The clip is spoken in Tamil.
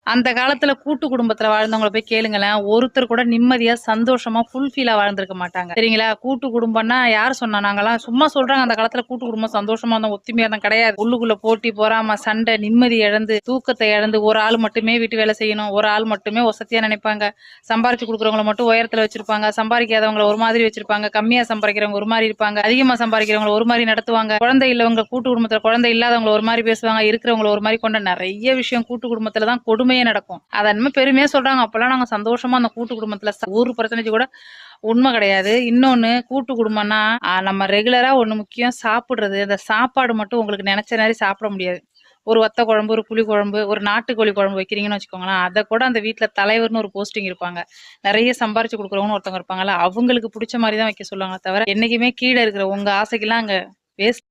அந்த காலத்துல கூட்டு குடும்பத்துல வாழ்ந்தவங்கள போய் கேளுங்களேன். ஒருத்தர் கூட நிம்மதியா, சந்தோஷமா, ஃபுல்ஃபில்லா வாழ்ந்திருக்க மாட்டாங்க. சரிங்களா? கூட்டு குடும்பம்னா யார் சொன்னா? நாங்கலாம் சும்மா சொல்றாங்க அந்த காலத்துல கூட்டு குடும்பம் சந்தோஷமா இருந்தோம், ஒத்துமையா இருந்தோம். கிடையாது. உள்ளுக்குள்ள போட்டி, பொறாம, சண்டை, நிம்மதி இழந்து, தூக்கத்த இழந்து, ஒரு ஆள் மட்டுமே வீட்டு வேலை செய்யணும். ஒரு ஆள் மட்டுமே வசதியா நினைப்பாங்க. சம்பாரிச்சு குடுக்குறவங்கள மட்டும் உயரத்துல வச்சிருப்பாங்க. சம்பாரிக்காதவங்கள ஒரு மாதிரி வச்சிருப்பாங்க. கம்மியா சம்பாரிக்கிறவங்க ஒரு மாரி இருப்பாங்க. அதிகமா சம்பாரிக்கிறவங்கள ஒரு மாரி நடத்துவாங்க. குழந்தை இல்லவங்க கூட்டு குடும்பத்துல குழந்தை இல்லாதவங்கள ஒரு மாரி பேசுவாங்க. இருக்கிறவங்கள ஒரு மாரி கொண்ட நெறைய விஷயம் கூட்டு குடும்பத்துல தான் கொடுமையே நடக்கும். அத என்னமோ பெருமையா சொல்றாங்க. அப்பலாம் நாங்க சந்தோஷமா அந்த கூட்டு குடும்பத்துல ஒரு பெர்சன்டேஜ் கூட உண்மை கிடையாது. இன்னொன்னு கூட்டு குடும்பம்னா, நம்ம ரெகுலரா ஒண்ணு முக்கியம் சாப்பிடுறது. அந்த சாப்பாடு மட்டும் உங்களுக்கு நெனச்ச நேரம் சாப்பிட முடியாது. ஒரு வத்த குழம்பு, ஒரு புளி குழம்பு, ஒரு நாட்டுக்கோழி குழம்பு வைக்கிறீங்கன்னு வச்சுக்கோங்களேன், அத கூட அந்த வீட்ல தலைவர்ன்னு ஒரு போஸ்டிங் இருப்பாங்க. நெறைய சம்பாரிச்சு குடுக்குறவங்கன்னு ஒருத்தவங்க இருப்பாங்கல்ல, அவங்களுக்கு புடிச்ச மாரி தான் வைக்க சொல்லுவாங்களே தவிர, என்னைக்குமே கீழ இருக்கிற உங்க ஆசைக்கெல்லாம் அங்க வேஸ்ட்